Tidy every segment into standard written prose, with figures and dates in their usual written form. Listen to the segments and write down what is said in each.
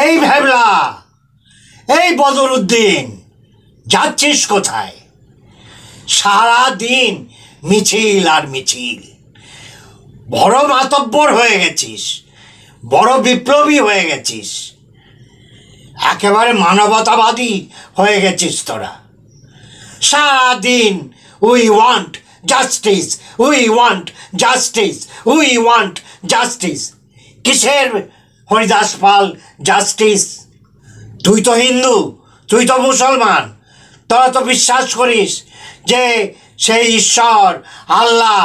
এই ভ্যাবলা, এই বদরুদ্দিন, যাচ্ছিস কোথায়? সারা দিন মিছিল আর মিছিল। বড় মাতব্বর হয়ে গেছিস, বড় বিপ্লবী হয়ে গেছিস, একেবারে মানবতাবাদী হয়ে গেছিস তোরা। সারাদিন we want justice, we want justice, we want justice. কিসের হরিদাস পাল জাস্টিস? তুই তো হিন্দু, তুই তো মুসলমান, তোরা তো বিশ্বাস করিস যে সেই ঈশ্বর আল্লাহ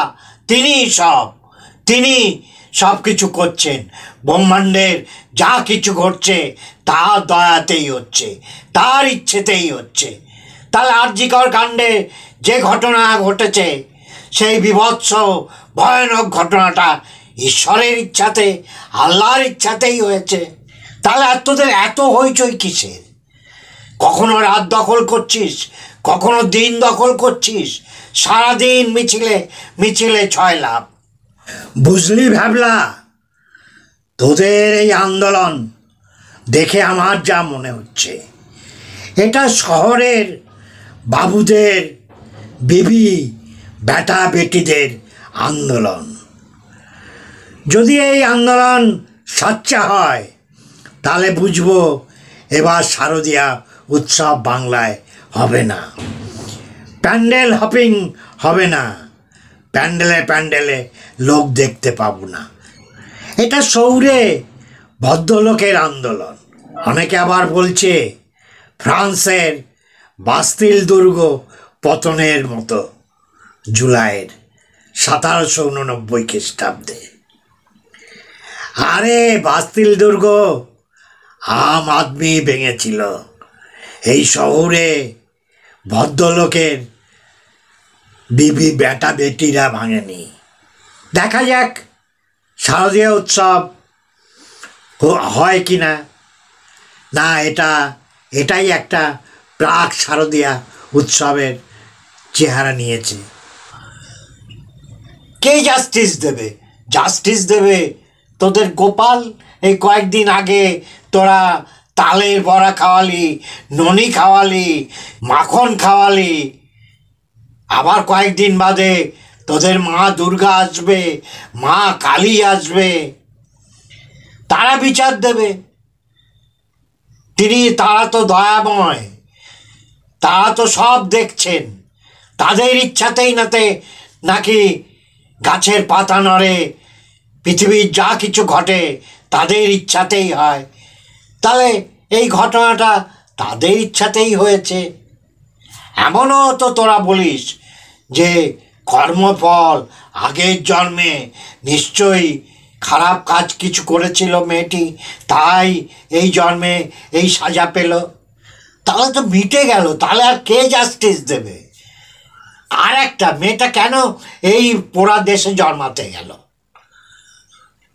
তিনি সব কিছু করছেন। ব্রহ্মাণ্ডের যা কিছু ঘটছে তার দয়াতেই হচ্ছে, তার ইচ্ছেতেই হচ্ছে। তাহলে আরজিকর কাণ্ডে যে ঘটনা ঘটেছে, সেই বীভৎস ভয়ানক ঘটনাটা ঈশ্বরের ইচ্ছাতে, আল্লাহর ইচ্ছাতেই হয়েছে। তাহলে আর তোদের এত হইচই কিসের? কখনো রাত দখল করছিস, কখনো দিন দখল করছিস, সারাদিন মিছিলে মিছিলে ছয় লাভ। বুঝলি ভ্যাবলা, তোদের এই আন্দোলন দেখে আমার যা মনে হচ্ছে, এটা শহরের বাবুদের, বিবি বেটা বেটিদের আন্দোলন। যদি এই আন্দোলন সচ্চা হয়, তাহলে বুঝবো এবার শারদীয়া উৎসব বাংলায় হবে না, প্যান্ডেল হপিং হবে না, প্যান্ডেলে প্যান্ডেলে লোক দেখতে পাবো না। এটা শহুরে ভদ্রলোকের আন্দোলন। অনেকে আবার বলছে ফ্রান্সের বাস্তিল দুর্গ পতনের মতো, জুলাইয়ের 1789 খ্রিস্টাব্দে। আরে বাস্তিল দুর্গ আম আদমি ভেঙেছিল, এই শহরে ভদ্রলোকের বিবি বেটা বেটিরা ভাঙেনি। দেখা যাক শারদীয় উৎসব হয় কি না। না, এটাই একটা প্রাক শারদীয়া উৎসবের চেহারা নিয়েছে। কে জাস্টিস দেবে? জাস্টিস দেবে তোদের গোপাল। এই কয়েকদিন আগে তোরা তালের বড়া খাওয়ালি, ননি খাওয়ালি, মাখন খাওয়ালি। আবার কয়েকদিন বাদে তোদের মা দুর্গা আসবে, মা কালী আসবে, তারা বিচার দেবে। তারা তো দয়াময়, তারা তো সব দেখছেন। তাদের ইচ্ছাতেই নাকি গাছের পাতা নড়ে, পৃথিবীর যা কিছু ঘটে তাদের ইচ্ছাতেই হয়। তাহলে এই ঘটনাটা তাদের ইচ্ছাতেই হয়েছে। এমনও তো তোরা বলিস যে কর্মফল, আগের জন্মে নিশ্চয়ই খারাপ কাজ কিছু করেছিল মেয়েটি, তাই এই জন্মে এই সাজা পেল। তাহলে তো মিটে গেল, তাহলে আর কে জাস্টিস দেবে? আর একটা, মেয়েটা কেন এই পোড়া দেশে জন্মাতে গেল?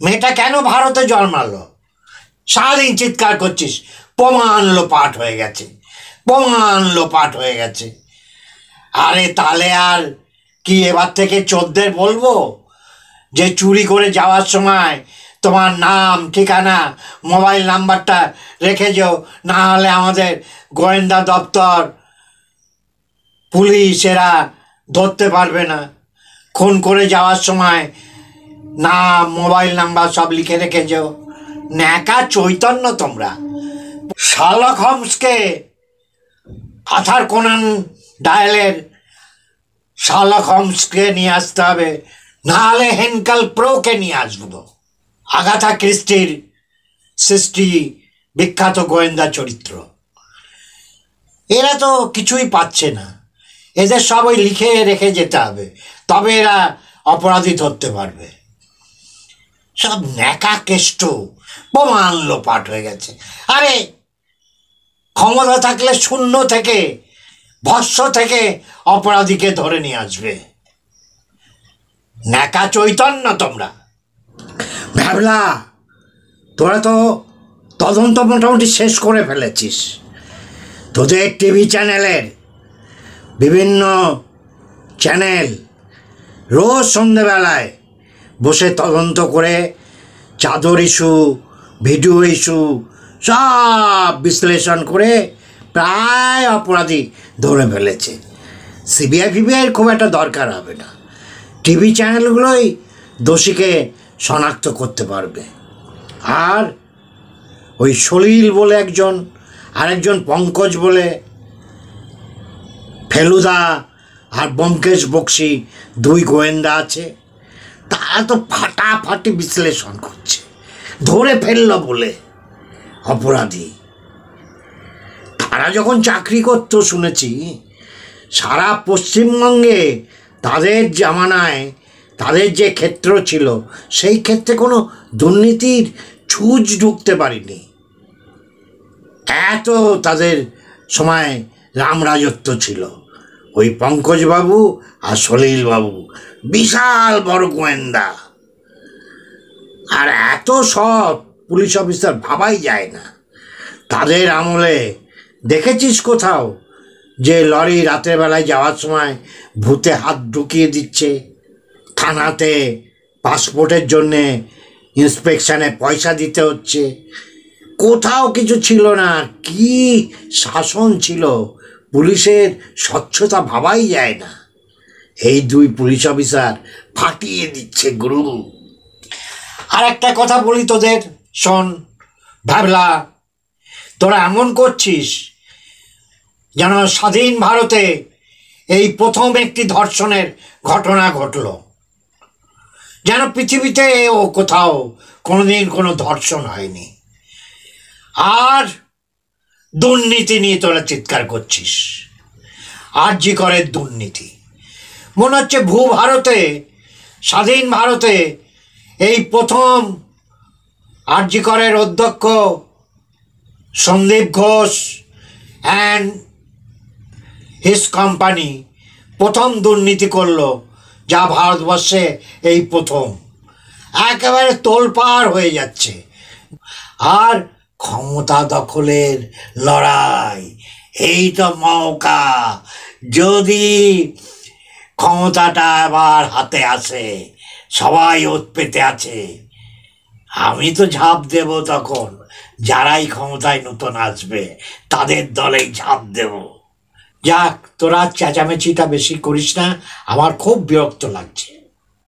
মেয়েটা কেন ভারতে জন্মালো? সারাদিন চিৎকার করছিস প্রমাণ লোপাট হয়ে গেছে, প্রমাণ লোপাট হয়ে গেছে। আরে তাহলে আর কি এবার থেকে চোরদের বলবো যে চুরি করে যাওয়ার সময় তোমার নাম, ঠিকানা, মোবাইল নাম্বারটা রেখে যাও, না হলে আমাদের গোয়েন্দা দপ্তর, পুলিশ এরা ধরতে পারবে না। খুন করে যাওয়ার সময় নাম, মোবাইল নাম্বার সব লিখে রেখে যাও। ন্যাকা চৈতন্য তোমরা। শার্লক হোমসকে, আর্থার কোনান ডায়েলের শার্লক হোমসকে নিয়ে আসতে হবে, নাহলে হেনকাল প্রোকে নিয়ে আসবো, আগাথা ক্রিস্টির সৃষ্টি বিখ্যাত গোয়েন্দা চরিত্র। এরা তো কিছুই পাচ্ছে না, এদের সব ওই লিখে রেখে যেতে হবে, তবে এরা অপরাধী ধরতে পারবে। সব ন্যাকা কেষ্ট, প্রমাণ লোপাট হয়ে গেছে। আরে ক্ষমতা থাকলে শূন্য থেকে, ভস্য থেকে অপরাধীকে ধরে নিয়ে আসবে। ন্যাকা চৈতন্য তোমরা। ভাবলা, তোরা তো তদন্ত মোটামুটি শেষ করে ফেলেছিস। তোদের টিভি চ্যানেলের বিভিন্ন চ্যানেল রোজ সন্ধেবেলায় বসে তদন্ত করে চাদর ইস্যু, ভিডিও ইস্যু সব বিশ্লেষণ করে প্রায় অপরাধী ধরে ফেলেছে। সিবিআই ফিবিআইয়ের খুব একটা দরকার হবে না, টিভি চ্যানেলগুলোই দোষীকে শনাক্ত করতে পারবে। আর ওই সলিল বলে একজন, আরেকজন পঙ্কজ বলে, ফেলুদা আর ব্যোমকেশ বক্সি দুই গোয়েন্দা আছে, তারা তো ফাটাফাটি বিশ্লেষণ করছে, ধরে ফেললো বলে অপরাধী। তারা যখন চাকরি করতো শুনেছি সারা পশ্চিমবঙ্গে তাদের জামানায় তাদের যে ক্ষেত্র ছিল সেই ক্ষেত্রে কোনো দুর্নীতির ছুঁচ ঢুকতে পারিনি। এত তাদের সময় রামরাজত্ব ছিল। ওই পঙ্কজবাবু আর সলিলবাবু বিশাল বড় গোয়েন্দা, আর এত সব পুলিশ অফিসার ভাবাই যায় না। তাদের আমলে দেখেছিস কোথাও যে লরি রাতের বেলায় যাওয়ার সময় ভূতে হাত ঢুকিয়ে দিচ্ছে, থানাতে পাসপোর্টের জন্যে ইন্সপেকশানে পয়সা দিতে হচ্ছে? কোথাও কিছু ছিল না। কি শাসন ছিল, পুলিশের স্বচ্ছতা ভাবাই যায় না। এই দুই পুলিশ অফিসার ফাটিয়ে দিচ্ছে গুরু। আর একটা কথা বলি তোদের, শোন ভাবলা, তোরা এমন করছিস যেন স্বাধীন ভারতে এই প্রথম একটি ধর্ষণের ঘটনা ঘটল, যেন পৃথিবীতে ও কোথাও কোনোদিন কোনো ধর্ষণ হয়নি। আর দুর্নীতি নিয়ে তোরা চিৎকার করছিস, আরজি করের দুর্নীতি। মনে হচ্ছে ভারতে, স্বাধীন ভারতে এই প্রথম আরজি করের অধ্যক্ষ Sandip Ghosh and his company প্রথম দুর্নীতি করলো, যা ভারতবর্ষে এই প্রথম। একেবারে তোলপাড় হয়ে যাচ্ছে। আর ক্ষমতা দখলের লড়াই, এই তো মৌকা। যদি ক্ষমতাটা আবার হাতে আসে, সবাই ওত পেতে আছে, আমি তো ঝাঁপ দেব তখন। যারাই ক্ষমতায় নতুন আসবে তাদের দলেই ঝাঁপ দেব। যাক, তোরা চেঁচামেচিটা বেশি করিস না, আমার খুব বিরক্ত লাগছে।